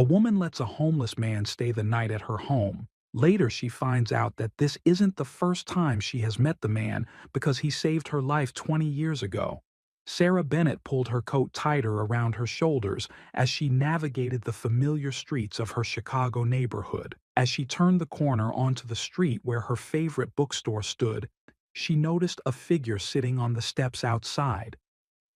A woman lets a homeless man stay the night at her home. Later, she finds out that this isn't the first time she has met the man because he saved her life 20 years ago. Sarah Bennett pulled her coat tighter around her shoulders as she navigated the familiar streets of her Chicago neighborhood. As she turned the corner onto the street where her favorite bookstore stood, she noticed a figure sitting on the steps outside.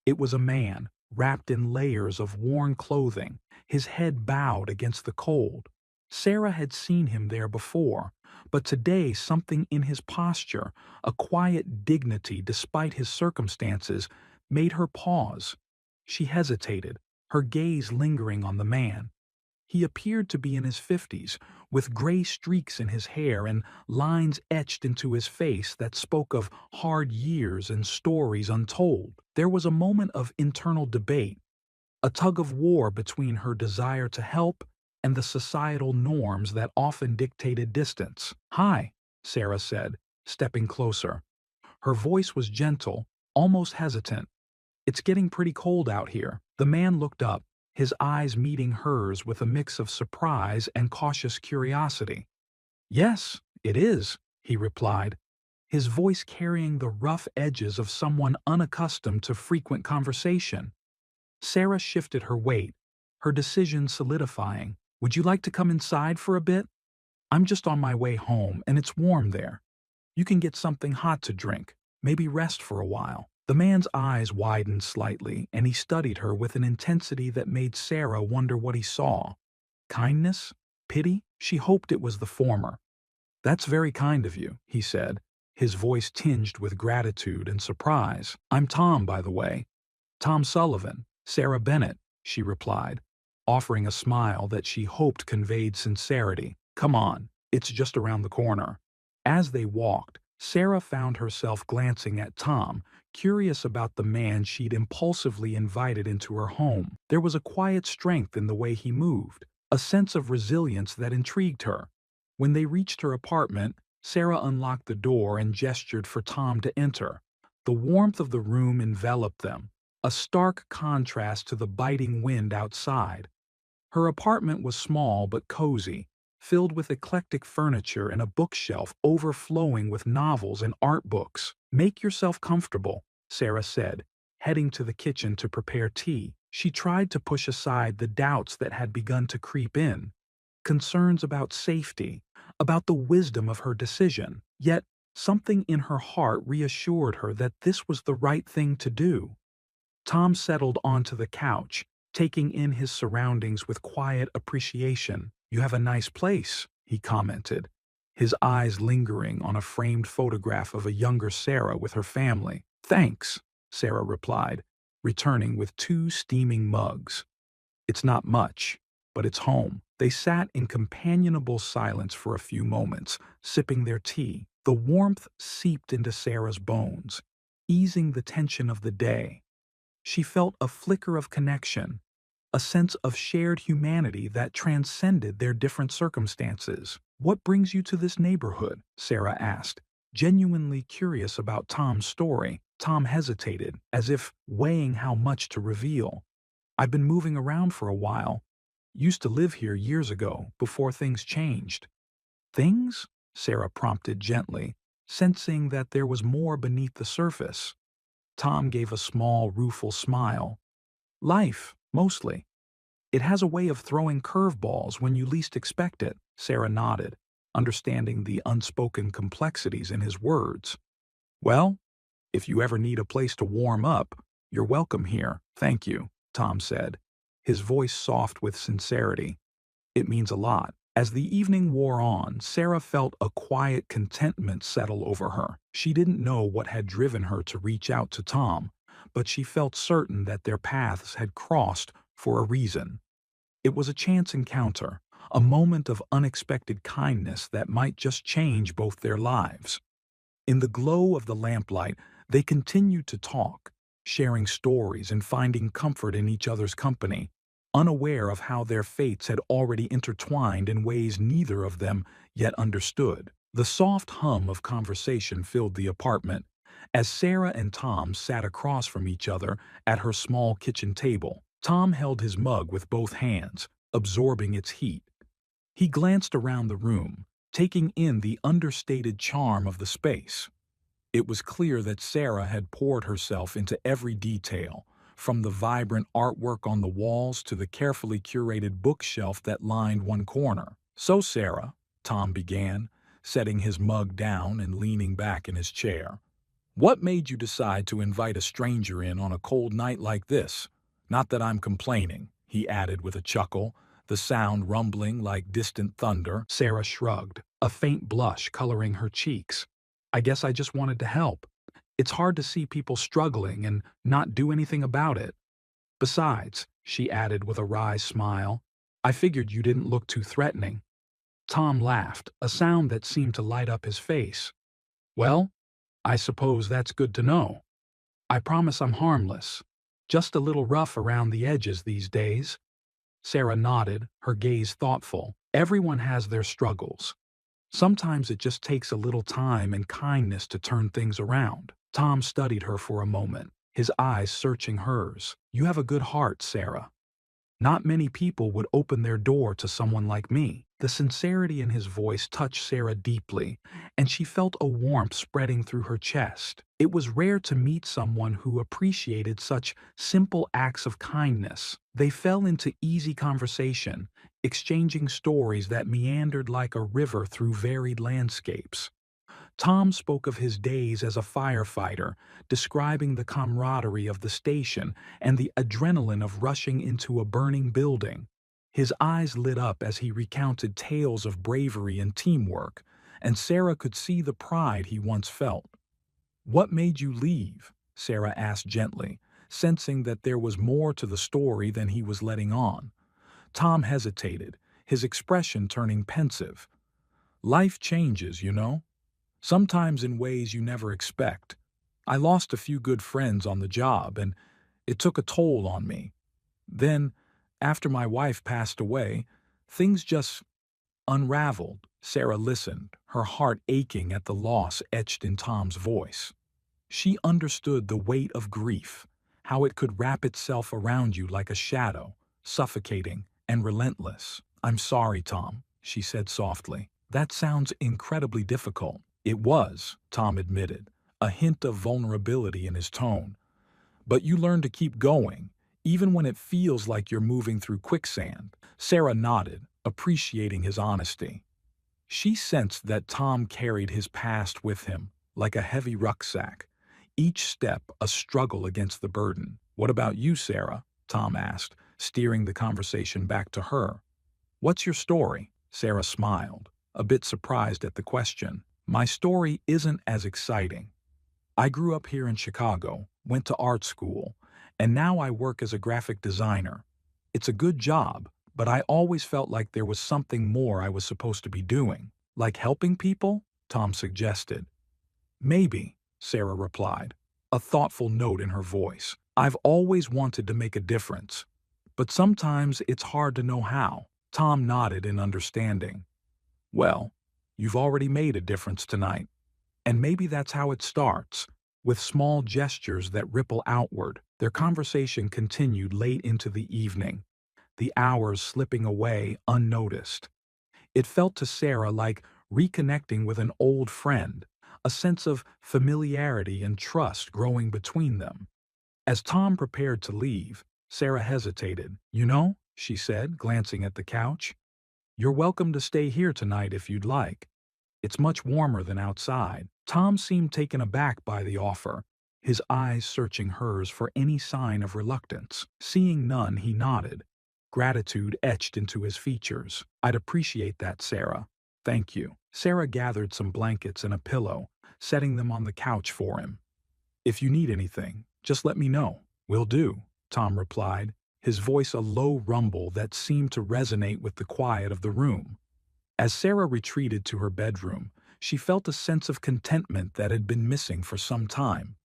It was a man, wrapped in layers of worn clothing, his head bowed against the cold. Sarah had seen him there before, but today something in his posture, a quiet dignity despite his circumstances, made her pause. She hesitated, her gaze lingering on the man. He appeared to be in his 50s, with gray streaks in his hair and lines etched into his face that spoke of hard years and stories untold. There was a moment of internal debate, a tug of war between her desire to help and the societal norms that often dictated distance. "Hi," Sarah said, stepping closer. Her voice was gentle, almost hesitant. "It's getting pretty cold out here." The man looked up, his eyes meeting hers with a mix of surprise and cautious curiosity. "Yes, it is," he replied, his voice carrying the rough edges of someone unaccustomed to frequent conversation. Sarah shifted her weight, her decision solidifying. "Would you like to come inside for a bit? I'm just on my way home, and it's warm there. You can get something hot to drink, maybe rest for a while." The man's eyes widened slightly, and he studied her with an intensity that made Sarah wonder what he saw. Kindness? Pity? She hoped it was the former. "That's very kind of you," he said, his voice tinged with gratitude and surprise. "I'm Tom, by the way. Tom Sullivan, Sarah Bennett," she replied, offering a smile that she hoped conveyed sincerity. "Come on, it's just around the corner." As they walked, Sarah found herself glancing at Tom, curious about the man she'd impulsively invited into her home. There was a quiet strength in the way he moved, a sense of resilience that intrigued her. When they reached her apartment, Sarah unlocked the door and gestured for Tom to enter. The warmth of the room enveloped them, a stark contrast to the biting wind outside. Her apartment was small but cozy, filled with eclectic furniture and a bookshelf overflowing with novels and art books. "Make yourself comfortable," Sarah said, heading to the kitchen to prepare tea. She tried to push aside the doubts that had begun to creep in, concerns about safety, about the wisdom of her decision. Yet, something in her heart reassured her that this was the right thing to do. Tom settled onto the couch, taking in his surroundings with quiet appreciation. "You have a nice place," he commented, his eyes lingering on a framed photograph of a younger Sarah with her family. "Thanks," Sarah replied, returning with 2 steaming mugs. "It's not much, but it's home." They sat in companionable silence for a few moments, sipping their tea. The warmth seeped into Sarah's bones, easing the tension of the day. She felt a flicker of connection, a sense of shared humanity that transcended their different circumstances. "What brings you to this neighborhood?" Sarah asked, genuinely curious about Tom's story. Tom hesitated, as if weighing how much to reveal. "I've been moving around for a while. Used to live here years ago, before things changed." "Things?" Sarah prompted gently, sensing that there was more beneath the surface. Tom gave a small, rueful smile. "Life, mostly. It has a way of throwing curveballs when you least expect it." Sarah nodded, understanding the unspoken complexities in his words. "Well, if you ever need a place to warm up, you're welcome here." "Thank you," Tom said, his voice soft with sincerity. "It means a lot." As the evening wore on, Sarah felt a quiet contentment settle over her. She didn't know what had driven her to reach out to Tom, but she felt certain that their paths had crossed for a reason. It was a chance encounter, a moment of unexpected kindness that might just change both their lives. In the glow of the lamplight, they continued to talk, sharing stories and finding comfort in each other's company, unaware of how their fates had already intertwined in ways neither of them yet understood. The soft hum of conversation filled the apartment as Sarah and Tom sat across from each other at her small kitchen table. Tom held his mug with both hands, absorbing its heat. He glanced around the room, taking in the understated charm of the space. It was clear that Sarah had poured herself into every detail, from the vibrant artwork on the walls to the carefully curated bookshelf that lined one corner. "So, Sarah," Tom began, setting his mug down and leaning back in his chair, "what made you decide to invite a stranger in on a cold night like this? Not that I'm complaining," he added with a chuckle, the sound rumbling like distant thunder. Sarah shrugged, a faint blush coloring her cheeks. "I guess I just wanted to help. It's hard to see people struggling and not do anything about it. Besides," she added with a wry smile, "I figured you didn't look too threatening." Tom laughed, a sound that seemed to light up his face. "Well, I suppose that's good to know. I promise I'm harmless. Just a little rough around the edges these days." Sarah nodded, her gaze thoughtful. "Everyone has their struggles. Sometimes it just takes a little time and kindness to turn things around." Tom studied her for a moment, his eyes searching hers. "You have a good heart, Sarah. Not many people would open their door to someone like me." The sincerity in his voice touched Sarah deeply, and she felt a warmth spreading through her chest. It was rare to meet someone who appreciated such simple acts of kindness. They fell into easy conversation, exchanging stories that meandered like a river through varied landscapes. Tom spoke of his days as a firefighter, describing the camaraderie of the station and the adrenaline of rushing into a burning building. His eyes lit up as he recounted tales of bravery and teamwork, and Sarah could see the pride he once felt. "What made you leave?" Sarah asked gently, sensing that there was more to the story than he was letting on. Tom hesitated, his expression turning pensive. "Life changes, you know. Sometimes in ways you never expect. I lost a few good friends on the job, and it took a toll on me. Then, after my wife passed away, things just unraveled." Sarah listened, her heart aching at the loss etched in Tom's voice. She understood the weight of grief, how it could wrap itself around you like a shadow, suffocating and relentless. "I'm sorry, Tom," she said softly. "That sounds incredibly difficult." "It was," Tom admitted, a hint of vulnerability in his tone. "But you learn to keep going, even when it feels like you're moving through quicksand." Sarah nodded, appreciating his honesty. She sensed that Tom carried his past with him, like a heavy rucksack, each step a struggle against the burden. "What about you, Sarah?" Tom asked, steering the conversation back to her. "What's your story?" Sarah smiled, a bit surprised at the question. "My story isn't as exciting. I grew up here in Chicago, went to art school, and now I work as a graphic designer. It's a good job, but I always felt like there was something more I was supposed to be doing." "Like helping people?" Tom suggested. "Maybe," Sarah replied, a thoughtful note in her voice. "I've always wanted to make a difference, but sometimes it's hard to know how." Tom nodded in understanding. "Well, you've already made a difference tonight. And maybe that's how it starts, with small gestures that ripple outward." Their conversation continued late into the evening, the hours slipping away unnoticed. It felt to Sarah like reconnecting with an old friend, a sense of familiarity and trust growing between them. As Tom prepared to leave, Sarah hesitated. "You know," she said, glancing at the couch, "you're welcome to stay here tonight if you'd like. It's much warmer than outside." Tom seemed taken aback by the offer, his eyes searching hers for any sign of reluctance. Seeing none, he nodded, gratitude etched into his features. "I'd appreciate that, Sarah. Thank you." Sarah gathered some blankets and a pillow, setting them on the couch for him. "If you need anything, just let me know." "Will do," Tom replied, his voice a low rumble that seemed to resonate with the quiet of the room. As Sarah retreated to her bedroom, she felt a sense of contentment that had been missing for some time.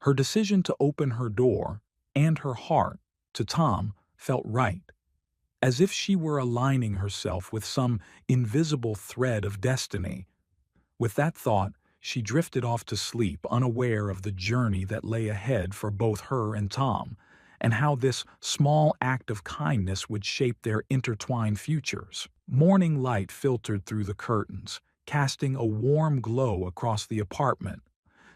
Her decision to open her door, and her heart, to Tom felt right, as if she were aligning herself with some invisible thread of destiny. With that thought, she drifted off to sleep, unaware of the journey that lay ahead for both her and Tom, and how this small act of kindness would shape their intertwined futures. Morning light filtered through the curtains, casting a warm glow across the apartment.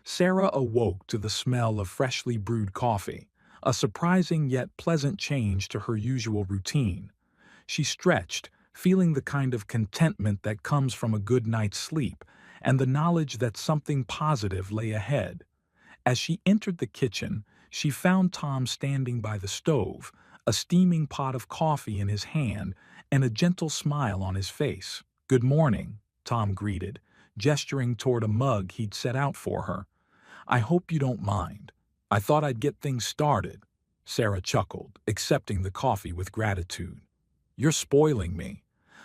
Sarah awoke to the smell of freshly brewed coffee, a surprising yet pleasant change to her usual routine. She stretched, feeling the kind of contentment that comes from a good night's sleep and the knowledge that something positive lay ahead. As she entered the kitchen, she found Tom standing by the stove, a steaming pot of coffee in his hand and a gentle smile on his face. "Good morning," Tom greeted, gesturing toward a mug he'd set out for her. "I hope you don't mind. I thought I'd get things started." Sarah chuckled, accepting the coffee with gratitude. "You're spoiling me.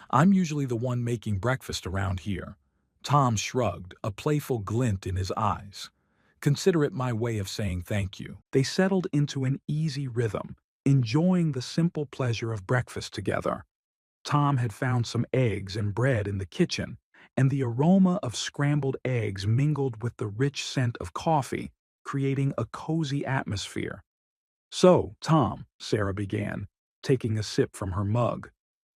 I'm usually the one making breakfast around here." Tom shrugged, a playful glint in his eyes. "Consider it my way of saying thank you." They settled into an easy rhythm, enjoying the simple pleasure of breakfast together. Tom had found some eggs and bread in the kitchen, and the aroma of scrambled eggs mingled with the rich scent of coffee, creating a cozy atmosphere. "So, Tom," Sarah began, taking a sip from her mug,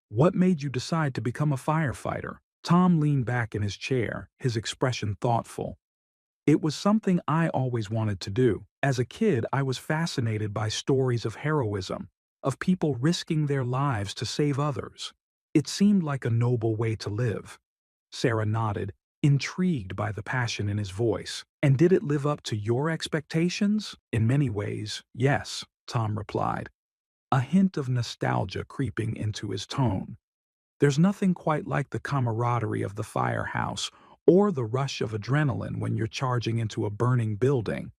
"what made you decide to become a firefighter?" Tom leaned back in his chair, his expression thoughtful. "It was something I always wanted to do. As a kid, I was fascinated by stories of heroism, of people risking their lives to save others. It seemed like a noble way to live." Sarah nodded, intrigued by the passion in his voice. "And did it live up to your expectations?" "In many ways, yes," Tom replied, a hint of nostalgia creeping into his tone. "There's nothing quite like the camaraderie of the firehouse or the rush of adrenaline when you're charging into a burning building.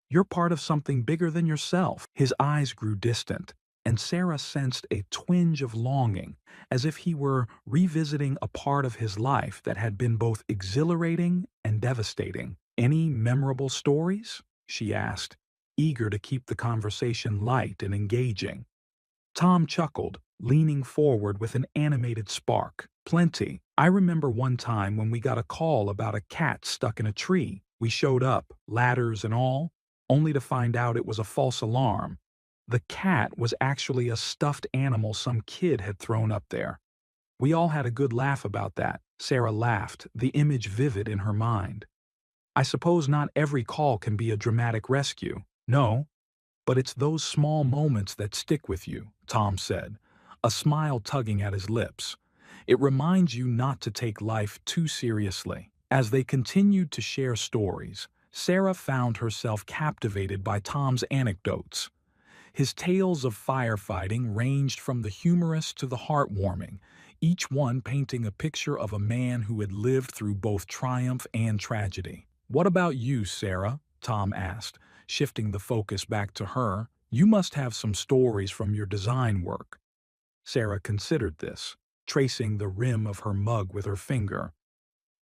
You're part of something bigger than yourself." His eyes grew distant, and Sarah sensed a twinge of longing, as if he were revisiting a part of his life that had been both exhilarating and devastating. "Any memorable stories?" she asked, eager to keep the conversation light and engaging. Tom chuckled, leaning forward with an animated spark. "Plenty. I remember one time when we got a call about a cat stuck in a tree. We showed up, ladders and all, only to find out it was a false alarm. The cat was actually a stuffed animal some kid had thrown up there. We all had a good laugh about that." Sarah laughed, the image vivid in her mind. "I suppose not every call can be a dramatic rescue." "No, but it's those small moments that stick with you," Tom said, a smile tugging at his lips. "It reminds you not to take life too seriously." As they continued to share stories, Sarah found herself captivated by Tom's anecdotes. His tales of firefighting ranged from the humorous to the heartwarming, each one painting a picture of a man who had lived through both triumph and tragedy. "What about you, Sarah?" Tom asked, shifting the focus back to her. "You must have some stories from your design work." Sarah considered this, tracing the rim of her mug with her finger.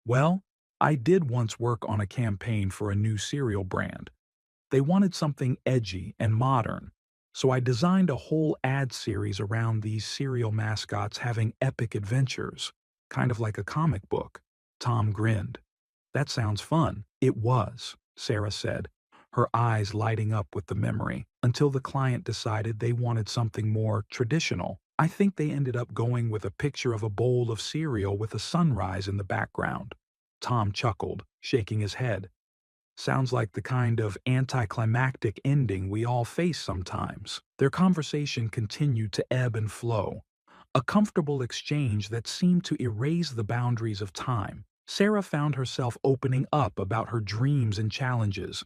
"Well, I did once work on a campaign for a new cereal brand. They wanted something edgy and modern, so I designed a whole ad series around these cereal mascots having epic adventures, kind of like a comic book." Tom grinned. "That sounds fun." "It was," Sarah said, her eyes lighting up with the memory, "until the client decided they wanted something more traditional. I think they ended up going with a picture of a bowl of cereal with a sunrise in the background." Tom chuckled, shaking his head. "Sounds like the kind of anticlimactic ending we all face sometimes." Their conversation continued to ebb and flow, a comfortable exchange that seemed to erase the boundaries of time. Sarah found herself opening up about her dreams and challenges,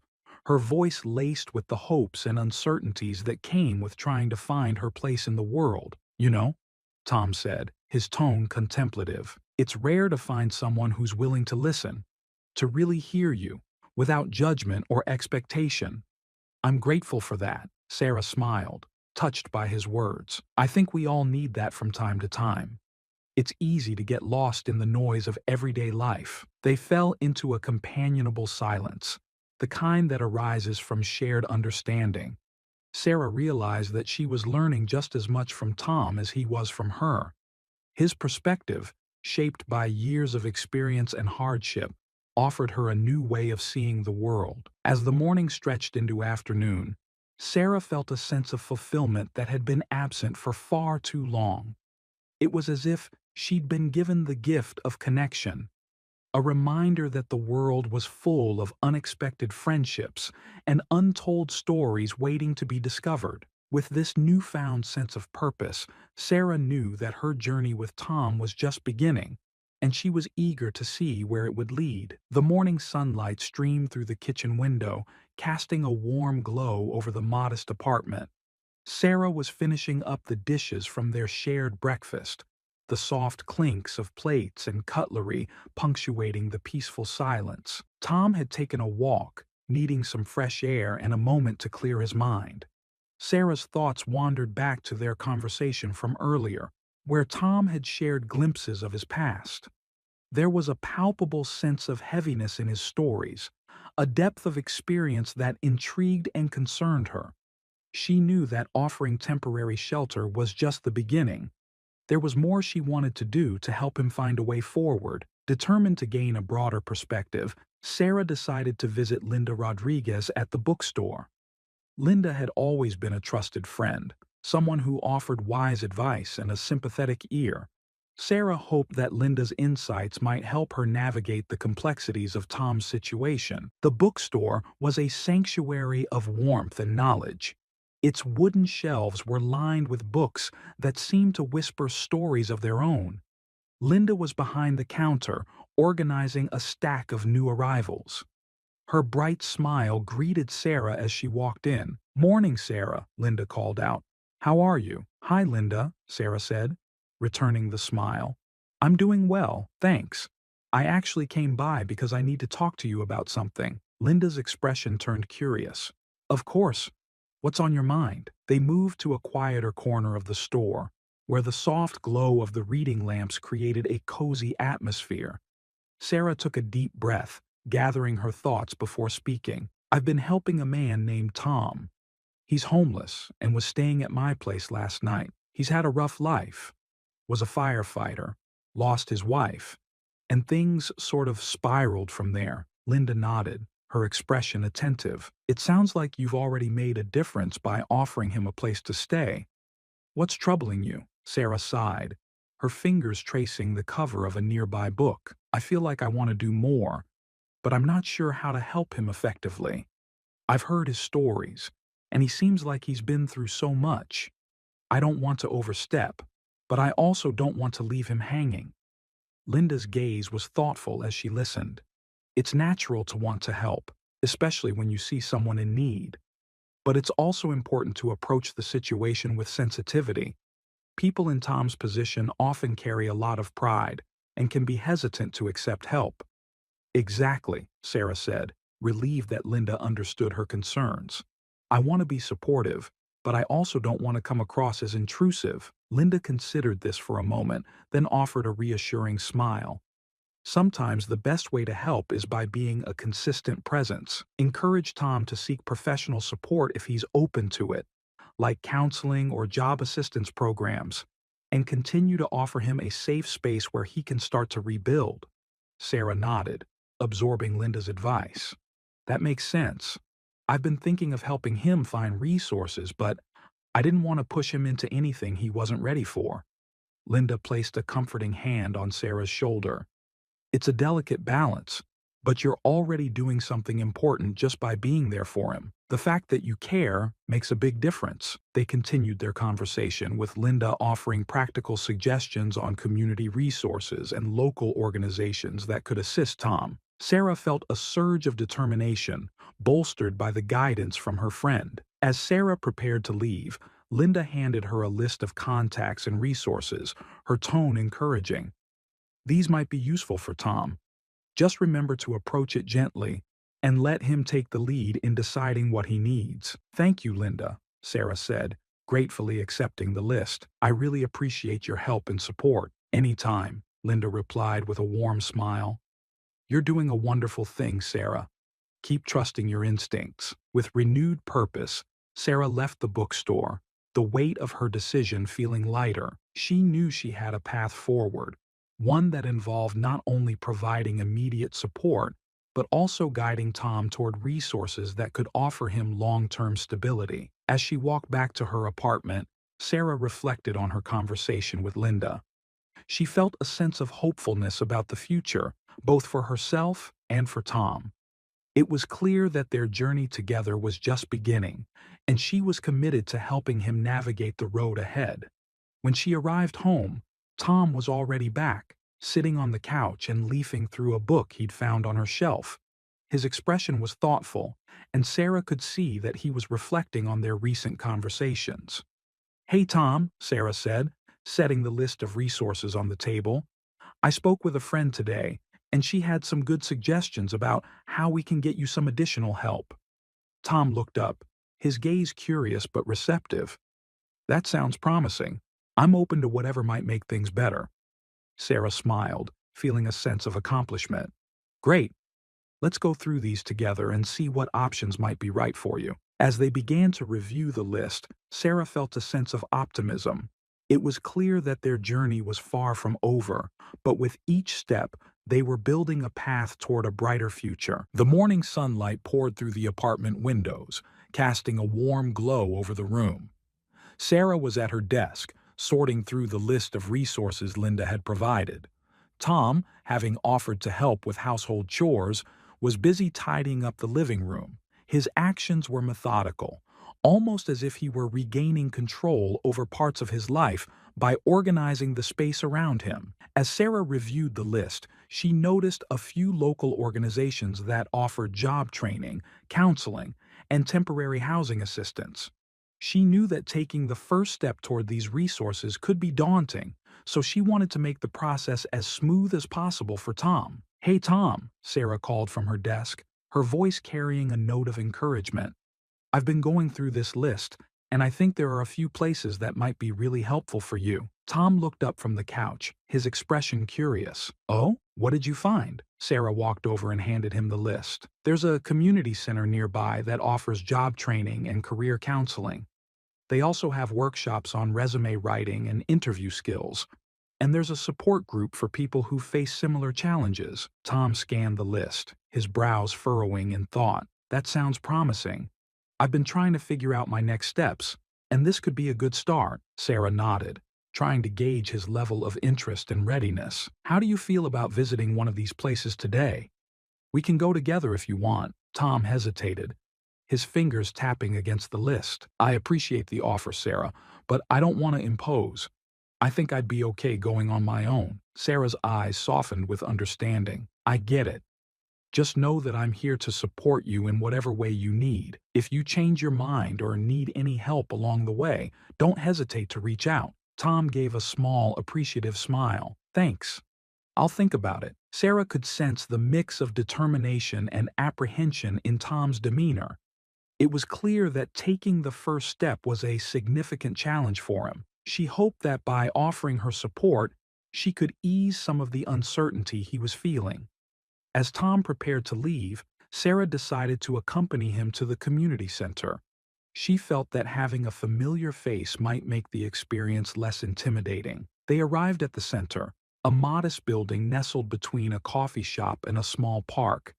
her voice laced with the hopes and uncertainties that came with trying to find her place in the world. "You know," Tom said, his tone contemplative, "it's rare to find someone who's willing to listen, to really hear you, without judgment or expectation. I'm grateful for that." Sarah smiled, touched by his words. "I think we all need that from time to time. It's easy to get lost in the noise of everyday life." They fell into a companionable silence, the kind that arises from shared understanding. Sarah realized that she was learning just as much from Tom as he was from her. His perspective, shaped by years of experience and hardship, offered her a new way of seeing the world. As the morning stretched into afternoon, Sarah felt a sense of fulfillment that had been absent for far too long. It was as if she'd been given the gift of connection, a reminder that the world was full of unexpected friendships and untold stories waiting to be discovered. With this newfound sense of purpose, Sarah knew that her journey with Tom was just beginning, and she was eager to see where it would lead. The morning sunlight streamed through the kitchen window, casting a warm glow over the modest apartment. Sarah was finishing up the dishes from their shared breakfast, the soft clinks of plates and cutlery punctuating the peaceful silence. Tom had taken a walk, needing some fresh air and a moment to clear his mind. Sarah's thoughts wandered back to their conversation from earlier, where Tom had shared glimpses of his past. There was a palpable sense of heaviness in his stories, a depth of experience that intrigued and concerned her. She knew that offering temporary shelter was just the beginning. There was more she wanted to do to help him find a way forward. Determined to gain a broader perspective, Sarah decided to visit Linda Rodriguez at the bookstore. Linda had always been a trusted friend, someone who offered wise advice and a sympathetic ear. Sarah hoped that Linda's insights might help her navigate the complexities of Tom's situation. The bookstore was a sanctuary of warmth and knowledge. Its wooden shelves were lined with books that seemed to whisper stories of their own. Linda was behind the counter, organizing a stack of new arrivals. Her bright smile greeted Sarah as she walked in. "Morning, Sarah," Linda called out. "How are you?" "Hi, Linda," Sarah said, returning the smile. "I'm doing well, thanks. I actually came by because I need to talk to you about something." Linda's expression turned curious. "Of course. What's on your mind?" They moved to a quieter corner of the store, where the soft glow of the reading lamps created a cozy atmosphere. Sarah took a deep breath, gathering her thoughts before speaking. "I've been helping a man named Tom. He's homeless and was staying at my place last night. He's had a rough life, was a firefighter, lost his wife, and things sort of spiraled from there." Linda nodded, her expression attentive. "It sounds like you've already made a difference by offering him a place to stay. What's troubling you?" Sarah sighed, her fingers tracing the cover of a nearby book. "I feel like I want to do more, but I'm not sure how to help him effectively. I've heard his stories, and he seems like he's been through so much. I don't want to overstep, but I also don't want to leave him hanging." Linda's gaze was thoughtful as she listened. It's natural to want to help, especially when you see someone in need. But it's also important to approach the situation with sensitivity. People in Tom's position often carry a lot of pride and can be hesitant to accept help. "Exactly," Sarah said, relieved that Linda understood her concerns. "I want to be supportive, but I also don't want to come across as intrusive." Linda considered this for a moment, then offered a reassuring smile. "Sometimes the best way to help is by being a consistent presence. Encourage Tom to seek professional support if he's open to it, like counseling or job assistance programs, and continue to offer him a safe space where he can start to rebuild." Sarah nodded, absorbing Linda's advice. "That makes sense. I've been thinking of helping him find resources, but I didn't want to push him into anything he wasn't ready for." Linda placed a comforting hand on Sarah's shoulder. "It's a delicate balance, but you're already doing something important just by being there for him. The fact that you care makes a big difference." They continued their conversation, with Linda offering practical suggestions on community resources and local organizations that could assist Tom. Sarah felt a surge of determination, bolstered by the guidance from her friend. As Sarah prepared to leave, Linda handed her a list of contacts and resources, her tone encouraging. "These might be useful for Tom. Just remember to approach it gently and let him take the lead in deciding what he needs." "Thank you, Linda," Sarah said, gratefully accepting the list. "I really appreciate your help and support." "Anytime," Linda replied with a warm smile. "You're doing a wonderful thing, Sarah. Keep trusting your instincts." With renewed purpose, Sarah left the bookstore, the weight of her decision feeling lighter. She knew she had a path forward, one that involved not only providing immediate support, but also guiding Tom toward resources that could offer him long-term stability. As she walked back to her apartment, Sarah reflected on her conversation with Linda. She felt a sense of hopefulness about the future, both for herself and for Tom. It was clear that their journey together was just beginning, and she was committed to helping him navigate the road ahead. When she arrived home, Tom was already back, sitting on the couch and leafing through a book he'd found on her shelf. His expression was thoughtful, and Sarah could see that he was reflecting on their recent conversations. "Hey Tom," Sarah said, setting the list of resources on the table. "I spoke with a friend today, and she had some good suggestions about how we can get you some additional help." Tom looked up, his gaze curious but receptive. "That sounds promising. I'm open to whatever might make things better." Sarah smiled, feeling a sense of accomplishment. "Great. Let's go through these together and see what options might be right for you." As they began to review the list, Sarah felt a sense of optimism. It was clear that their journey was far from over, but with each step, they were building a path toward a brighter future. The morning sunlight poured through the apartment windows, casting a warm glow over the room. Sarah was at her desk, sorting through the list of resources Linda had provided. Tom, having offered to help with household chores, was busy tidying up the living room. His actions were methodical, almost as if he were regaining control over parts of his life by organizing the space around him. As Sarah reviewed the list, she noticed a few local organizations that offered job training, counseling, and temporary housing assistance. She knew that taking the first step toward these resources could be daunting, so she wanted to make the process as smooth as possible for Tom. "Hey Tom," Sarah called from her desk, her voice carrying a note of encouragement. "I've been going through this list, and I think there are a few places that might be really helpful for you." Tom looked up from the couch, his expression curious. "Oh, what did you find?" Sarah walked over and handed him the list. "There's a community center nearby that offers job training and career counseling. They also have workshops on resume writing and interview skills. And there's a support group for people who face similar challenges." Tom scanned the list, his brows furrowing in thought. "That sounds promising. I've been trying to figure out my next steps, and this could be a good start." Sarah nodded, trying to gauge his level of interest and readiness. "How do you feel about visiting one of these places today? We can go together if you want." Tom hesitated, his fingers tapping against the list. "I appreciate the offer, Sarah, but I don't want to impose. I think I'd be okay going on my own." Sarah's eyes softened with understanding. "I get it. Just know that I'm here to support you in whatever way you need. If you change your mind or need any help along the way, don't hesitate to reach out." Tom gave a small, appreciative smile. "Thanks. I'll think about it." Sarah could sense the mix of determination and apprehension in Tom's demeanor. It was clear that taking the first step was a significant challenge for him. She hoped that by offering her support, she could ease some of the uncertainty he was feeling. As Tom prepared to leave, Sarah decided to accompany him to the community center. She felt that having a familiar face might make the experience less intimidating. They arrived at the center, a modest building nestled between a coffee shop and a small park.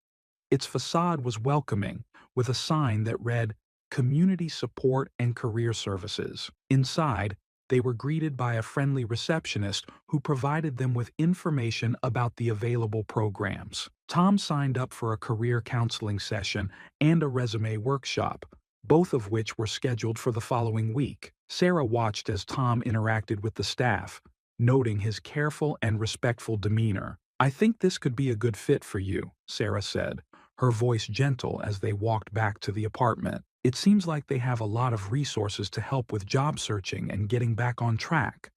Its facade was welcoming, with a sign that read, "Community Support and Career Services." Inside, they were greeted by a friendly receptionist who provided them with information about the available programs. Tom signed up for a career counseling session and a resume workshop, both of which were scheduled for the following week. Sarah watched as Tom interacted with the staff, noting his careful and respectful demeanor. "I think this could be a good fit for you," Sarah said, her voice gentle as they walked back to the apartment. "It seems like they have a lot of resources to help with job searching and getting back on track."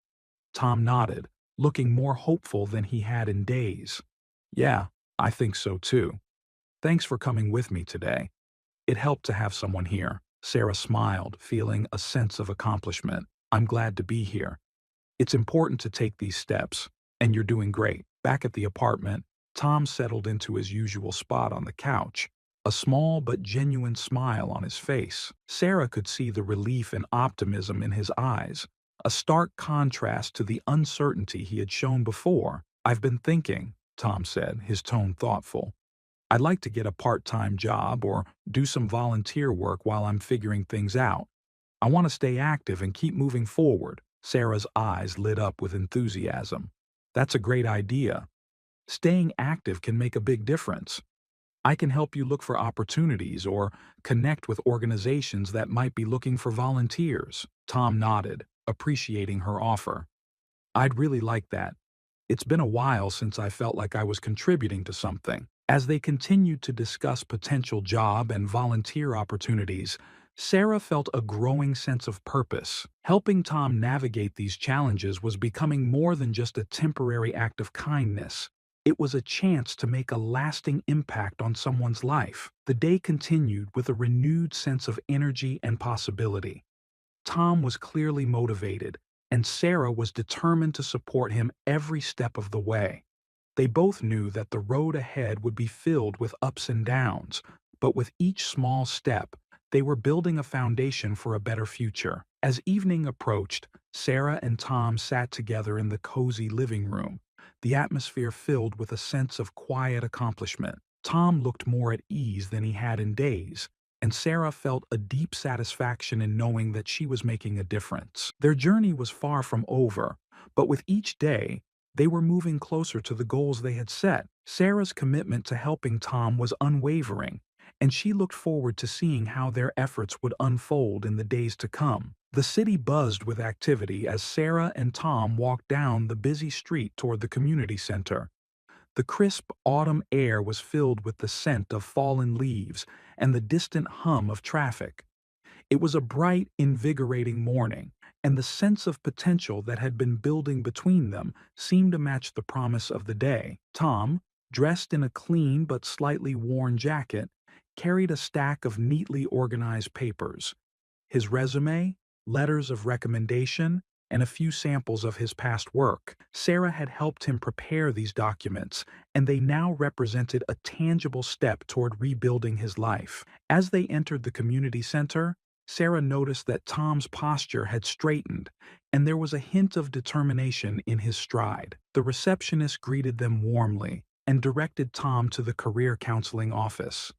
Tom nodded, looking more hopeful than he had in days. "Yeah, I think so too. Thanks for coming with me today. It helped to have someone here." Sarah smiled, feeling a sense of accomplishment. "I'm glad to be here. It's important to take these steps, and you're doing great." Back at the apartment, Tom settled into his usual spot on the couch, a small but genuine smile on his face. Sarah could see the relief and optimism in his eyes, a stark contrast to the uncertainty he had shown before. "I've been thinking," Tom said, his tone thoughtful. I'd like to get a part-time job or do some volunteer work while I'm figuring things out. I want to stay active and keep moving forward. Sarah's eyes lit up with enthusiasm. That's a great idea. Staying active can make a big difference. I can help you look for opportunities or connect with organizations that might be looking for volunteers. Tom nodded, appreciating her offer. I'd really like that. It's been a while since I felt like I was contributing to something. As they continued to discuss potential job and volunteer opportunities, Sarah felt a growing sense of purpose. Helping Tom navigate these challenges was becoming more than just a temporary act of kindness. It was a chance to make a lasting impact on someone's life. The day continued with a renewed sense of energy and possibility. Tom was clearly motivated, and Sarah was determined to support him every step of the way. They both knew that the road ahead would be filled with ups and downs, but with each small step, they were building a foundation for a better future. As evening approached, Sarah and Tom sat together in the cozy living room, the atmosphere filled with a sense of quiet accomplishment. Tom looked more at ease than he had in days, and Sarah felt a deep satisfaction in knowing that she was making a difference. Their journey was far from over, but with each day, they were moving closer to the goals they had set. Sarah's commitment to helping Tom was unwavering, and she looked forward to seeing how their efforts would unfold in the days to come. The city buzzed with activity as Sarah and Tom walked down the busy street toward the community center. The crisp autumn air was filled with the scent of fallen leaves and the distant hum of traffic. It was a bright, invigorating morning, and the sense of potential that had been building between them seemed to match the promise of the day. Tom, dressed in a clean but slightly worn jacket, carried a stack of neatly organized papers. His resume, letters of recommendation, and a few samples of his past work. Sarah had helped him prepare these documents, and they now represented a tangible step toward rebuilding his life. As they entered the community center, Sarah noticed that Tom's posture had straightened, and there was a hint of determination in his stride. The receptionist greeted them warmly and directed Tom to the career counseling office.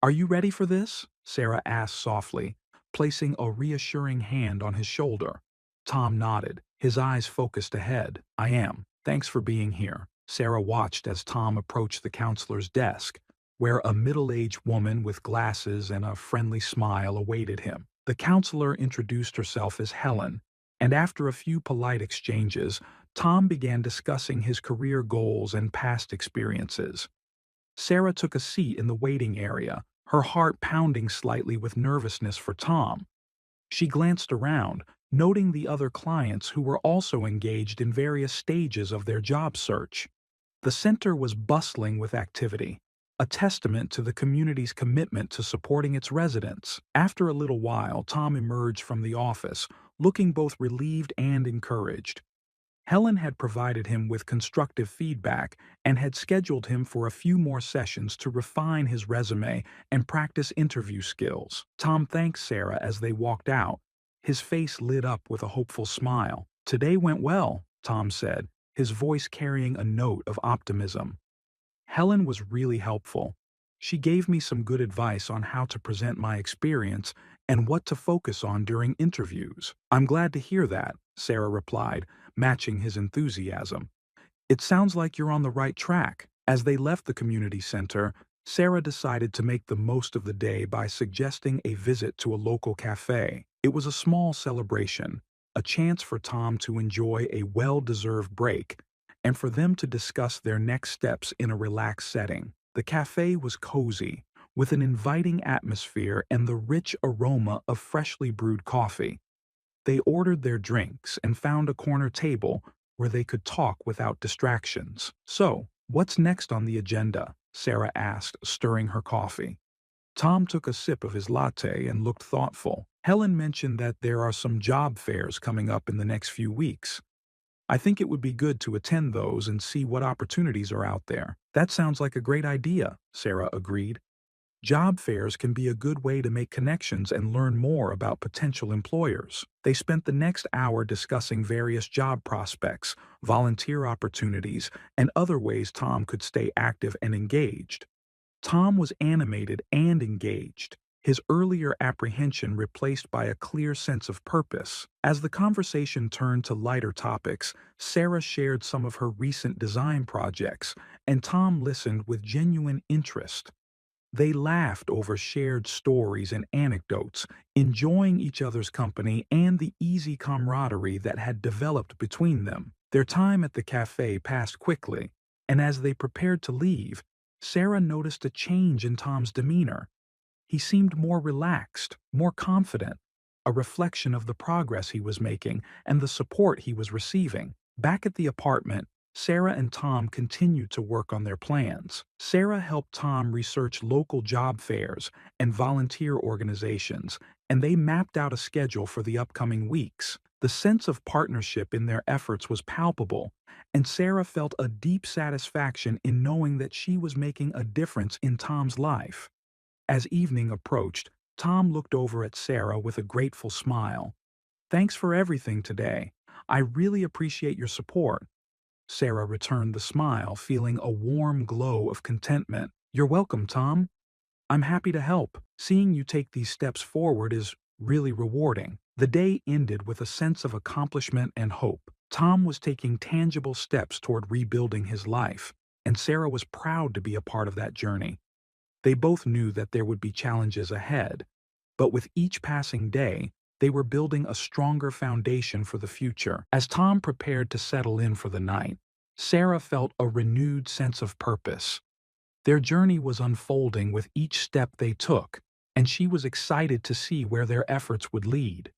"Are you ready for this?" Sarah asked softly, placing a reassuring hand on his shoulder. Tom nodded, his eyes focused ahead. "I am. Thanks for being here." Sarah watched as Tom approached the counselor's desk, where a middle-aged woman with glasses and a friendly smile awaited him. The counselor introduced herself as Helen, and after a few polite exchanges, Tom began discussing his career goals and past experiences. Sarah took a seat in the waiting area, her heart pounding slightly with nervousness for Tom. She glanced around, noting the other clients who were also engaged in various stages of their job search. The center was bustling with activity, a testament to the community's commitment to supporting its residents. After a little while, Tom emerged from the office, looking both relieved and encouraged. Helen had provided him with constructive feedback and had scheduled him for a few more sessions to refine his resume and practice interview skills. Tom thanked Sarah as they walked out, his face lit up with a hopeful smile. "Today went well," Tom said, his voice carrying a note of optimism. "Helen was really helpful. She gave me some good advice on how to present my experience and what to focus on during interviews." "I'm glad to hear that," Sarah replied, matching his enthusiasm. "It sounds like you're on the right track." As they left the community center, Sarah decided to make the most of the day by suggesting a visit to a local cafe. It was a small celebration, a chance for Tom to enjoy a well-deserved break, and for them to discuss their next steps in a relaxed setting. The cafe was cozy, with an inviting atmosphere and the rich aroma of freshly brewed coffee. They ordered their drinks and found a corner table where they could talk without distractions. "So, what's next on the agenda?" Sarah asked, stirring her coffee. Tom took a sip of his latte and looked thoughtful. "Helen mentioned that there are some job fairs coming up in the next few weeks. I think it would be good to attend those and see what opportunities are out there." "That sounds like a great idea," Sarah agreed. "Job fairs can be a good way to make connections and learn more about potential employers." They spent the next hour discussing various job prospects, volunteer opportunities, and other ways Tom could stay active and engaged. Tom was animated and engaged, his earlier apprehension replaced by a clear sense of purpose. As the conversation turned to lighter topics, Sarah shared some of her recent design projects, and Tom listened with genuine interest. They laughed over shared stories and anecdotes, enjoying each other's company and the easy camaraderie that had developed between them. Their time at the cafe passed quickly, and as they prepared to leave, Sarah noticed a change in Tom's demeanor. He seemed more relaxed, more confident, a reflection of the progress he was making and the support he was receiving. Back at the apartment, Sarah and Tom continued to work on their plans. Sarah helped Tom research local job fairs and volunteer organizations, and they mapped out a schedule for the upcoming weeks. The sense of partnership in their efforts was palpable, and Sarah felt a deep satisfaction in knowing that she was making a difference in Tom's life. As evening approached, Tom looked over at Sarah with a grateful smile. "Thanks for everything today. I really appreciate your support." Sarah returned the smile, feeling a warm glow of contentment. "You're welcome, Tom. I'm happy to help. Seeing you take these steps forward is really rewarding." The day ended with a sense of accomplishment and hope. Tom was taking tangible steps toward rebuilding his life, and Sarah was proud to be a part of that journey. They both knew that there would be challenges ahead, but with each passing day, they were building a stronger foundation for the future. As Tom prepared to settle in for the night, Sarah felt a renewed sense of purpose. Their journey was unfolding with each step they took, and she was excited to see where their efforts would lead.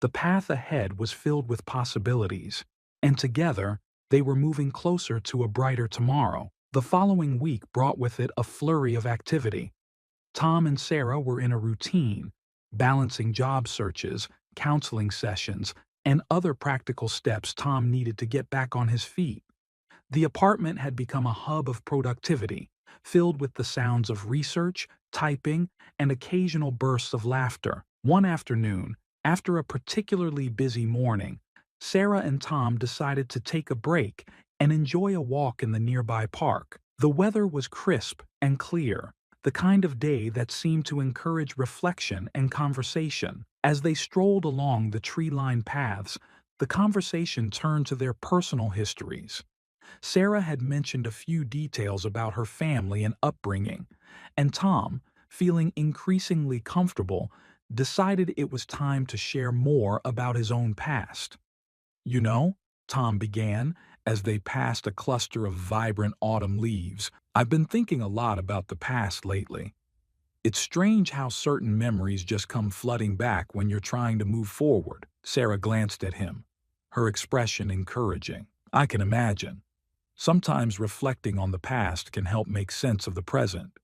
The path ahead was filled with possibilities, and together, they were moving closer to a brighter tomorrow. The following week brought with it a flurry of activity. Tom and Sarah were in a routine, balancing job searches, counseling sessions, and other practical steps Tom needed to get back on his feet. The apartment had become a hub of productivity, filled with the sounds of research, typing, and occasional bursts of laughter. One afternoon, after a particularly busy morning, Sarah and Tom decided to take a break and enjoy a walk in the nearby park. The weather was crisp and clear, the kind of day that seemed to encourage reflection and conversation. As they strolled along the tree-lined paths, the conversation turned to their personal histories. Sarah had mentioned a few details about her family and upbringing, and Tom, feeling increasingly comfortable, decided it was time to share more about his own past. "You know," Tom began, as they passed a cluster of vibrant autumn leaves, "I've been thinking a lot about the past lately. It's strange how certain memories just come flooding back when you're trying to move forward." Sarah glanced at him, her expression encouraging. "I can imagine. Sometimes reflecting on the past can help make sense of the present."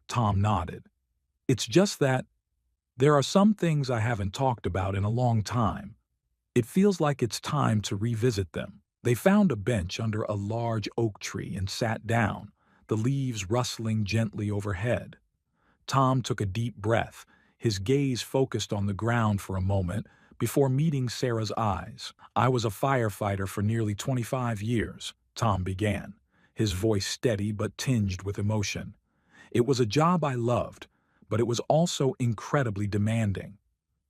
Tom nodded. "It's just that there are some things I haven't talked about in a long time. It feels like it's time to revisit them." They found a bench under a large oak tree and sat down, the leaves rustling gently overhead. Tom took a deep breath, his gaze focused on the ground for a moment before meeting Sarah's eyes. "I was a firefighter for nearly 25 years, Tom began, his voice steady but tinged with emotion. "It was a job I loved, but it was also incredibly demanding.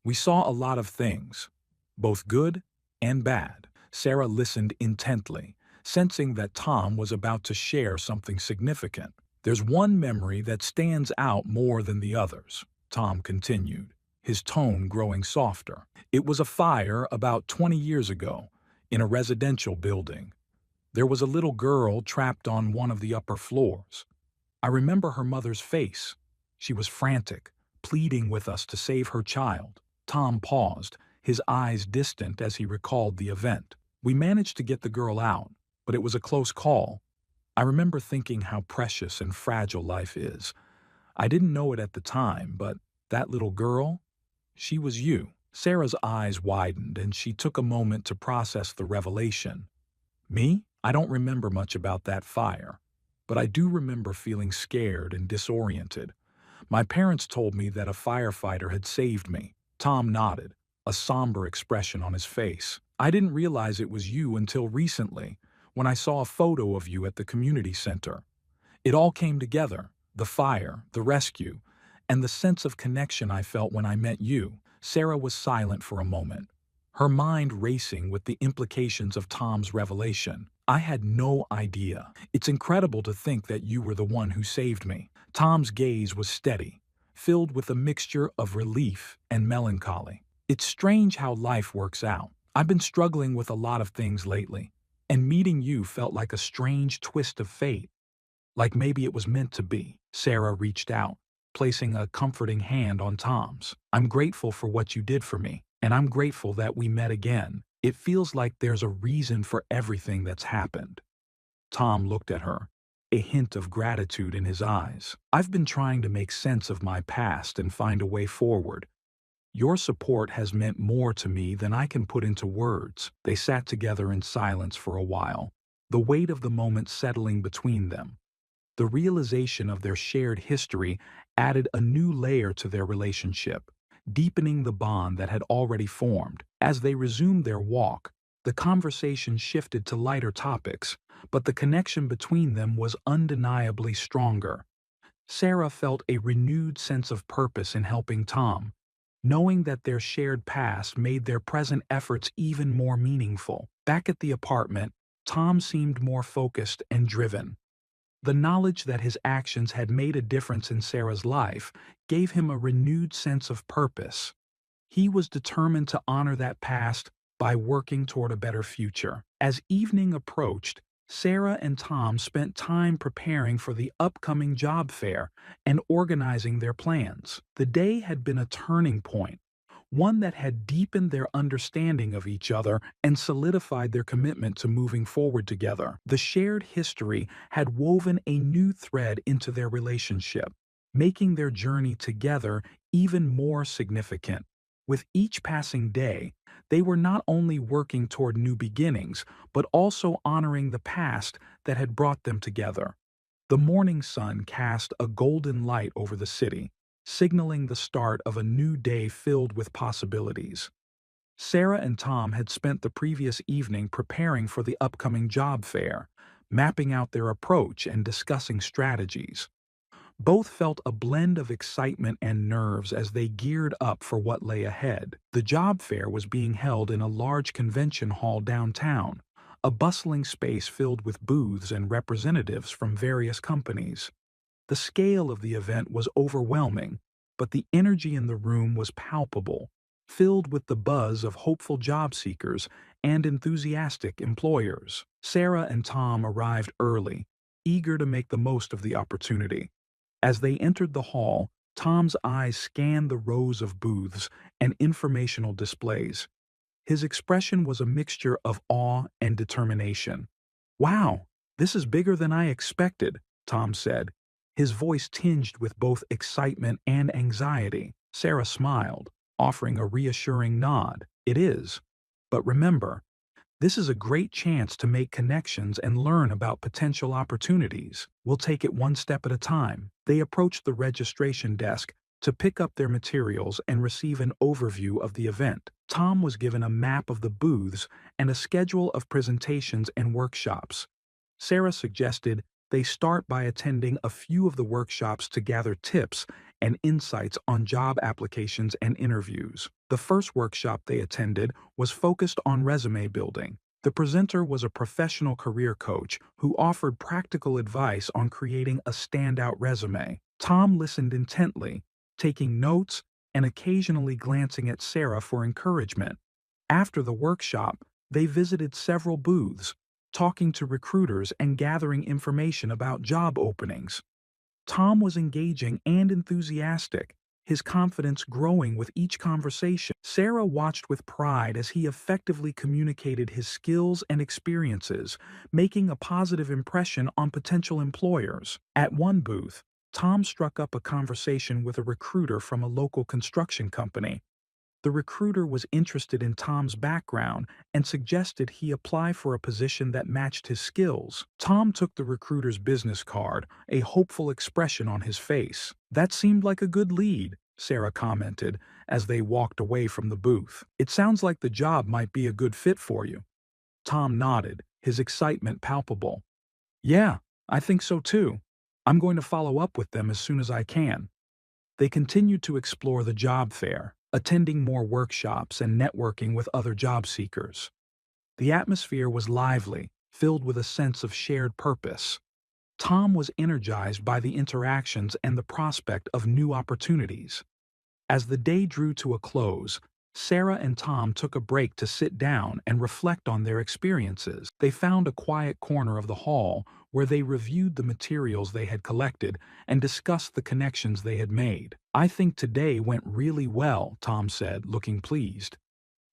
We saw a lot of things, both good and bad." Sarah listened intently, sensing that Tom was about to share something significant. "There's one memory that stands out more than the others," Tom continued, his tone growing softer. "It was a fire about 20 years ago, in a residential building. There was a little girl trapped on one of the upper floors. I remember her mother's face. She was frantic, pleading with us to save her child." Tom paused, his eyes distant as he recalled the event. "We managed to get the girl out, but it was a close call. I remember thinking how precious and fragile life is. I didn't know it at the time, but that little girl, she was you." Sarah's eyes widened and she took a moment to process the revelation. "Me? I don't remember much about that fire, but I do remember feeling scared and disoriented. My parents told me that a firefighter had saved me." Tom nodded, a somber expression on his face. "I didn't realize it was you until recently, when I saw a photo of you at the community center. It all came together. The fire, the rescue, and the sense of connection I felt when I met you. Sarah was silent for a moment, her mind racing with the implications of Tom's revelation. I had no idea. It's incredible to think that you were the one who saved me. Tom's gaze was steady, filled with a mixture of relief and melancholy. It's strange how life works out. I've been struggling with a lot of things lately, and meeting you felt like a strange twist of fate. Like maybe it was meant to be. Sarah reached out, placing a comforting hand on Tom's. I'm grateful for what you did for me, and I'm grateful that we met again. It feels like there's a reason for everything that's happened. Tom looked at her, a hint of gratitude in his eyes. I've been trying to make sense of my past and find a way forward. Your support has meant more to me than I can put into words. They sat together in silence for a while, the weight of the moment settling between them. The realization of their shared history added a new layer to their relationship, deepening the bond that had already formed. As they resumed their walk, the conversation shifted to lighter topics, but the connection between them was undeniably stronger. Sarah felt a renewed sense of purpose in helping Tom, knowing that their shared past made their present efforts even more meaningful. Back at the apartment, Tom seemed more focused and driven. The knowledge that his actions had made a difference in Sarah's life gave him a renewed sense of purpose. He was determined to honor that past by working toward a better future. As evening approached, Sarah and Tom spent time preparing for the upcoming job fair and organizing their plans. The day had been a turning point, one that had deepened their understanding of each other and solidified their commitment to moving forward together. The shared history had woven a new thread into their relationship, making their journey together even more significant. With each passing day, they were not only working toward new beginnings, but also honoring the past that had brought them together. The morning sun cast a golden light over the city, signaling the start of a new day filled with possibilities. Sarah and Tom had spent the previous evening preparing for the upcoming job fair, mapping out their approach and discussing strategies. Both felt a blend of excitement and nerves as they geared up for what lay ahead. The job fair was being held in a large convention hall downtown, a bustling space filled with booths and representatives from various companies. The scale of the event was overwhelming, but the energy in the room was palpable, filled with the buzz of hopeful job seekers and enthusiastic employers. Sarah and Tom arrived early, eager to make the most of the opportunity. As they entered the hall, Tom's eyes scanned the rows of booths and informational displays. His expression was a mixture of awe and determination. "Wow, this is bigger than I expected," Tom said, his voice tinged with both excitement and anxiety. Sarah smiled, offering a reassuring nod. "It is. But remember, this is a great chance to make connections and learn about potential opportunities. We'll take it one step at a time." They approached the registration desk to pick up their materials and receive an overview of the event. Tom was given a map of the booths and a schedule of presentations and workshops. Sarah suggested they start by attending a few of the workshops to gather tips and insights on job applications and interviews. The first workshop they attended was focused on resume building. The presenter was a professional career coach who offered practical advice on creating a standout resume. Tom listened intently, taking notes and occasionally glancing at Sarah for encouragement. After the workshop, they visited several booths, talking to recruiters and gathering information about job openings. Tom was engaging and enthusiastic, his confidence growing with each conversation. Sarah watched with pride as he effectively communicated his skills and experiences, making a positive impression on potential employers. At one booth, Tom struck up a conversation with a recruiter from a local construction company. The recruiter was interested in Tom's background and suggested he apply for a position that matched his skills. Tom took the recruiter's business card, a hopeful expression on his face. "That seemed like a good lead," Sarah commented as they walked away from the booth. "It sounds like the job might be a good fit for you." Tom nodded, his excitement palpable. "Yeah, I think so too. I'm going to follow up with them as soon as I can. They continued to explore the job fair, attending more workshops and networking with other job seekers. The atmosphere was lively, filled with a sense of shared purpose. Tom was energized by the interactions and the prospect of new opportunities. As the day drew to a close, Sarah and Tom took a break to sit down and reflect on their experiences. They found a quiet corner of the hall where they reviewed the materials they had collected and discussed the connections they had made. "I think today went really well," Tom said, looking pleased.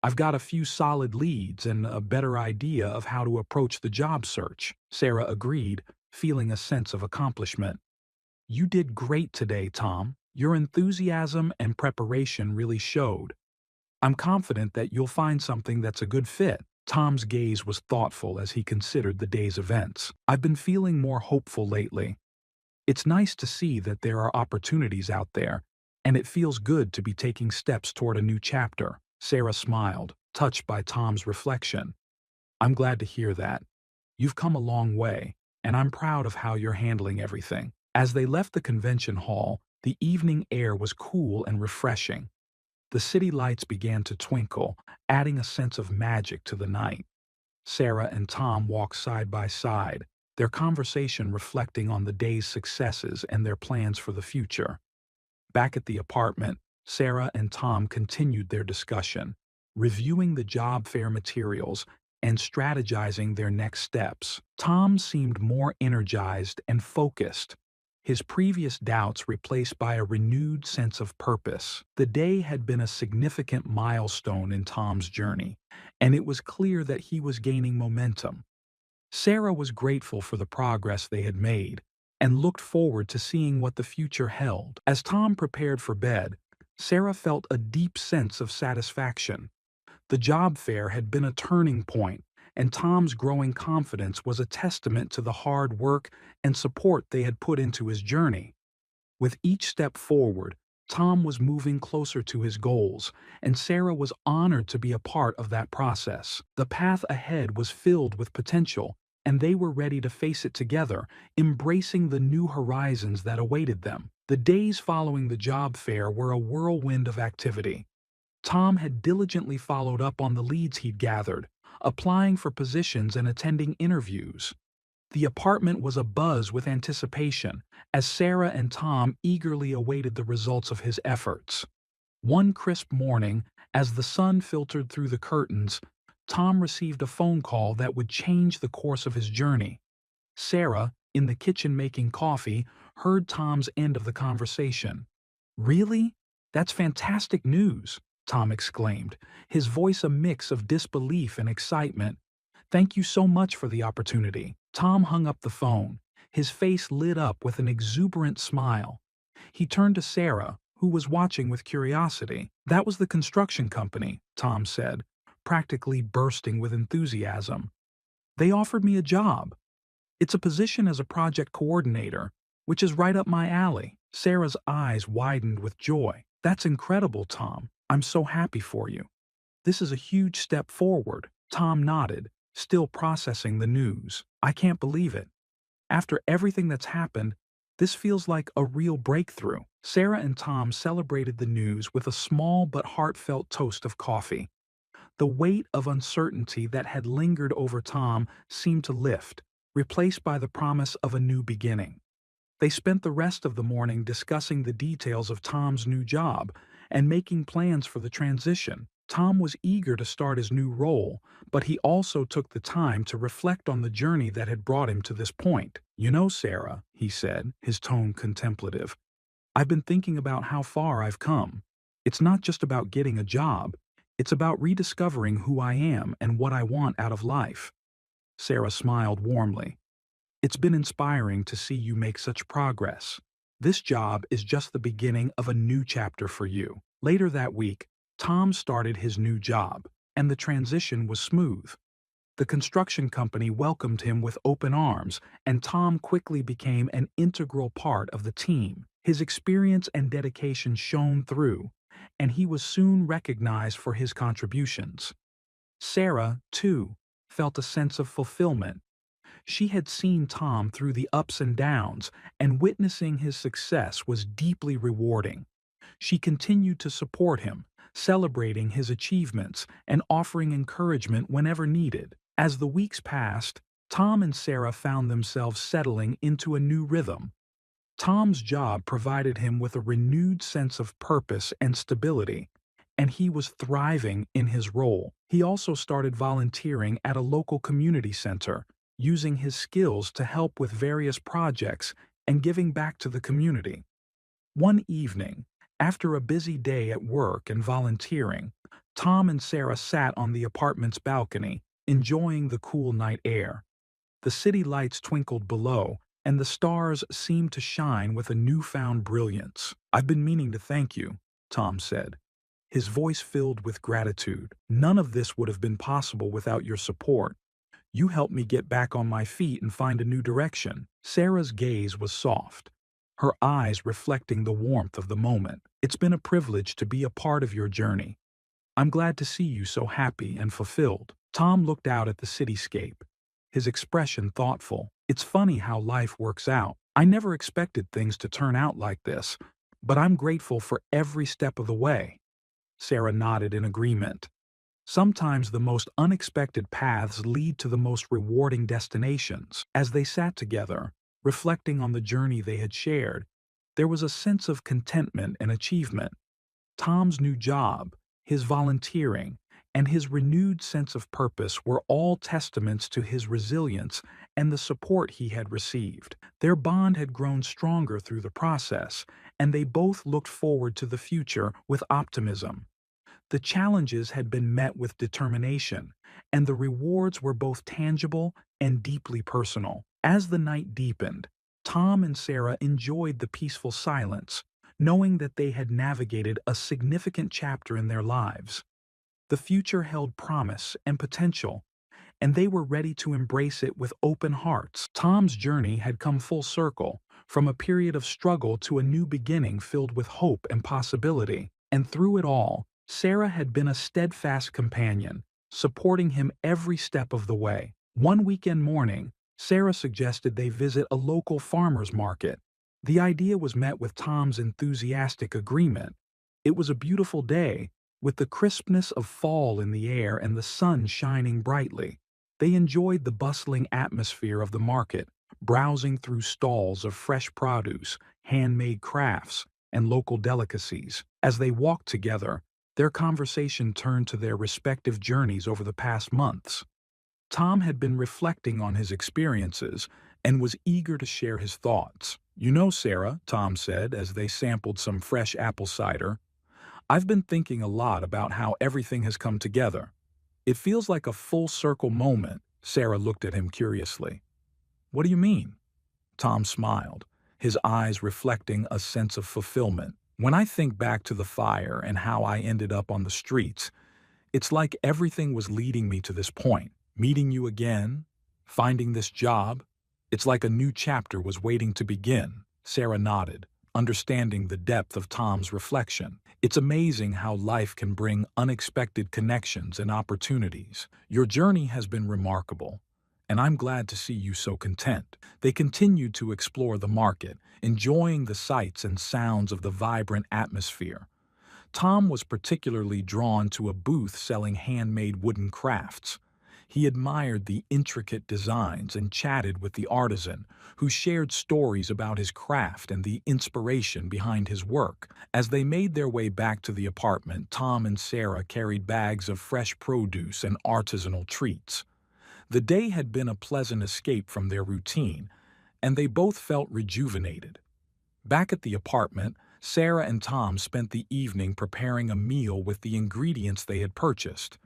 "I've got a few solid leads and a better idea of how to approach the job search." Sarah agreed, feeling a sense of accomplishment. "You did great today, Tom. Your enthusiasm and preparation really showed. I'm confident that you'll find something that's a good fit." Tom's gaze was thoughtful as he considered the day's events. "I've been feeling more hopeful lately. It's nice to see that there are opportunities out there, and it feels good to be taking steps toward a new chapter." Sarah smiled, touched by Tom's reflection. "I'm glad to hear that. You've come a long way, and I'm proud of how you're handling everything." As they left the convention hall, the evening air was cool and refreshing. The city lights began to twinkle, adding a sense of magic to the night. Sarah and Tom walked side by side, their conversation reflecting on the day's successes and their plans for the future. Back at the apartment, Sarah and Tom continued their discussion, reviewing the job fair materials and strategizing their next steps. Tom seemed more energized and focused, his previous doubts replaced by a renewed sense of purpose. The day had been a significant milestone in Tom's journey, and it was clear that he was gaining momentum. Sarah was grateful for the progress they had made and looked forward to seeing what the future held. As Tom prepared for bed, Sarah felt a deep sense of satisfaction. The job fair had been a turning point, and Tom's growing confidence was a testament to the hard work and support they had put into his journey. With each step forward, Tom was moving closer to his goals, and Sarah was honored to be a part of that process. The path ahead was filled with potential, and they were ready to face it together, embracing the new horizons that awaited them. The days following the job fair were a whirlwind of activity. Tom had diligently followed up on the leads he'd gathered, applying for positions and attending interviews. The apartment was abuzz with anticipation as Sarah and Tom eagerly awaited the results of his efforts. One crisp morning, as the sun filtered through the curtains, Tom received a phone call that would change the course of his journey. Sarah, in the kitchen making coffee, heard Tom's end of the conversation. "Really? That's fantastic news," Tom exclaimed, his voice a mix of disbelief and excitement. "Thank you so much for the opportunity." Tom hung up the phone, his face lit up with an exuberant smile. He turned to Sarah, who was watching with curiosity. "That was the construction company," Tom said, practically bursting with enthusiasm. "They offered me a job. It's a position as a project coordinator, which is right up my alley." Sarah's eyes widened with joy. "That's incredible, Tom. I'm so happy for you. This is a huge step forward." Tom nodded, still processing the news. "I can't believe it. After everything that's happened, this feels like a real breakthrough." Sarah and Tom celebrated the news with a small but heartfelt toast of coffee. The weight of uncertainty that had lingered over Tom seemed to lift, replaced by the promise of a new beginning. They spent the rest of the morning discussing the details of Tom's new job and making plans for the transition. Tom was eager to start his new role, but he also took the time to reflect on the journey that had brought him to this point. "You know, Sarah," he said, his tone contemplative, "I've been thinking about how far I've come. It's not just about getting a job, it's about rediscovering who I am and what I want out of life." Sarah smiled warmly. "It's been inspiring to see you make such progress. This job is just the beginning of a new chapter for you." Later that week, Tom started his new job, and the transition was smooth. The construction company welcomed him with open arms, and Tom quickly became an integral part of the team. His experience and dedication shone through, and he was soon recognized for his contributions. Sarah, too, felt a sense of fulfillment. She had seen Tom through the ups and downs, and witnessing his success was deeply rewarding. She continued to support him, celebrating his achievements and offering encouragement whenever needed. As the weeks passed, Tom and Sarah found themselves settling into a new rhythm. Tom's job provided him with a renewed sense of purpose and stability, and he was thriving in his role. He also started volunteering at a local community center, using his skills to help with various projects and giving back to the community. One evening, after a busy day at work and volunteering, Tom and Sarah sat on the apartment's balcony, enjoying the cool night air. The city lights twinkled below, and the stars seemed to shine with a newfound brilliance. "I've been meaning to thank you," Tom said, his voice filled with gratitude. "None of this would have been possible without your support. You helped me get back on my feet and find a new direction." Sarah's gaze was soft, her eyes reflecting the warmth of the moment. "It's been a privilege to be a part of your journey. I'm glad to see you so happy and fulfilled." Tom looked out at the cityscape, his expression thoughtful. "It's funny how life works out. I never expected things to turn out like this, but I'm grateful for every step of the way." Sarah nodded in agreement. Sometimes the most unexpected paths lead to the most rewarding destinations. As they sat together, reflecting on the journey they had shared, there was a sense of contentment and achievement. Tom's new job, his volunteering, and his renewed sense of purpose were all testaments to his resilience and the support he had received. Their bond had grown stronger through the process, and they both looked forward to the future with optimism. The challenges had been met with determination, and the rewards were both tangible and deeply personal. As the night deepened, Tom and Sarah enjoyed the peaceful silence, knowing that they had navigated a significant chapter in their lives. The future held promise and potential, and they were ready to embrace it with open hearts. Tom's journey had come full circle, from a period of struggle to a new beginning filled with hope and possibility. And through it all, Sarah had been a steadfast companion, supporting him every step of the way. One weekend morning, Sarah suggested they visit a local farmer's market. The idea was met with Tom's enthusiastic agreement. It was a beautiful day, with the crispness of fall in the air and the sun shining brightly. They enjoyed the bustling atmosphere of the market, browsing through stalls of fresh produce, handmade crafts, and local delicacies. As they walked together, their conversation turned to their respective journeys over the past months. Tom had been reflecting on his experiences and was eager to share his thoughts. "You know, Sarah," Tom said as they sampled some fresh apple cider, "I've been thinking a lot about how everything has come together. It feels like a full-circle moment." Sarah looked at him curiously. "What do you mean?" Tom smiled, his eyes reflecting a sense of fulfillment. "When I think back to the fire and how I ended up on the streets, it's like everything was leading me to this point. Meeting you again, finding this job, it's like a new chapter was waiting to begin." Sarah nodded, understanding the depth of Tom's reflection. "It's amazing how life can bring unexpected connections and opportunities. Your journey has been remarkable, and I'm glad to see you so content." They continued to explore the market, enjoying the sights and sounds of the vibrant atmosphere. Tom was particularly drawn to a booth selling handmade wooden crafts. He admired the intricate designs and chatted with the artisan, who shared stories about his craft and the inspiration behind his work. As they made their way back to the apartment, Tom and Sarah carried bags of fresh produce and artisanal treats. The day had been a pleasant escape from their routine, and they both felt rejuvenated. Back at the apartment, Sarah and Tom spent the evening preparing a meal with the ingredients they had purchased.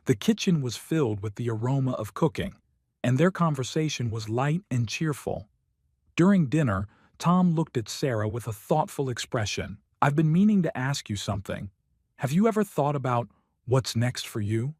The kitchen was filled with the aroma of cooking, and their conversation was light and cheerful. During dinner, Tom looked at Sarah with a thoughtful expression. "I've been meaning to ask you something. Have you ever thought about what's next for you?"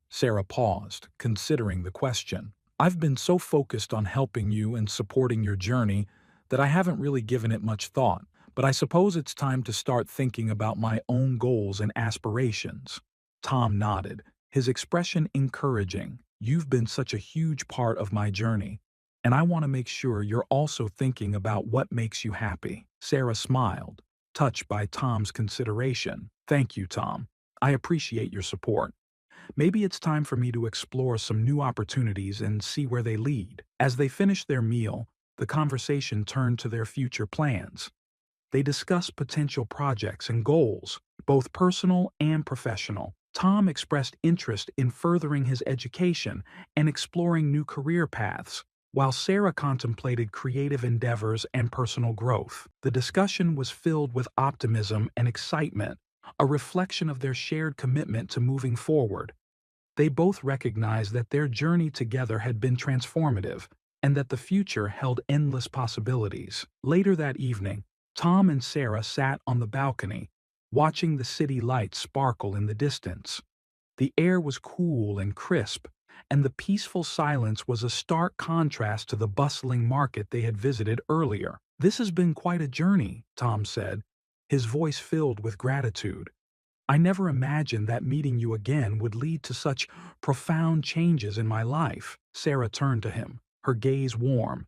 Sarah paused, considering the question. "I've been so focused on helping you and supporting your journey that I haven't really given it much thought, but I suppose it's time to start thinking about my own goals and aspirations." Tom nodded, his expression encouraging. "You've been such a huge part of my journey, And I want to make sure you're also thinking about what makes you happy. Sarah smiled, touched by Tom's consideration. Thank you, Tom. I appreciate your support. Maybe it's time for me to explore some new opportunities and see where they lead. As they finished their meal, the conversation turned to their future plans. They discussed potential projects and goals, both personal and professional. Tom expressed interest in furthering his education and exploring new career paths, while Sarah contemplated creative endeavors and personal growth. The discussion was filled with optimism and excitement, a reflection of their shared commitment to moving forward. They both recognized that their journey together had been transformative and that the future held endless possibilities. Later that evening, Tom and Sarah sat on the balcony, watching the city lights sparkle in the distance. The air was cool and crisp, and the peaceful silence was a stark contrast to the bustling market they had visited earlier. "This has been quite a journey," Tom said, his voice filled with gratitude. "I never imagined that meeting you again would lead to such profound changes in my life." Sarah turned to him, her gaze warm.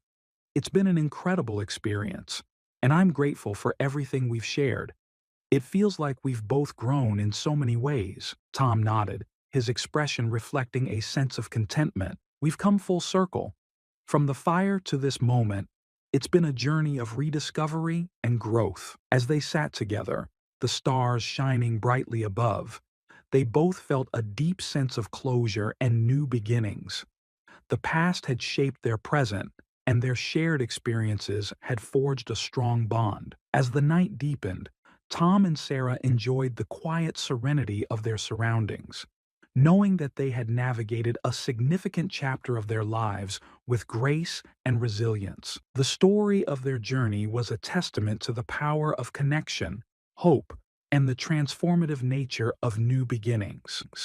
"It's been an incredible experience, and I'm grateful for everything we've shared. It feels like we've both grown in so many ways." Tom nodded, his expression reflecting a sense of contentment. "We've come full circle. From the fire to this moment, it's been a journey of rediscovery and growth." As they sat together, the stars shining brightly above, they both felt a deep sense of closure and new beginnings. The past had shaped their present, and their shared experiences had forged a strong bond. As the night deepened, Tom and Sarah enjoyed the quiet serenity of their surroundings, knowing that they had navigated a significant chapter of their lives with grace and resilience. The story of their journey was a testament to the power of connection, hope, and the transformative nature of new beginnings.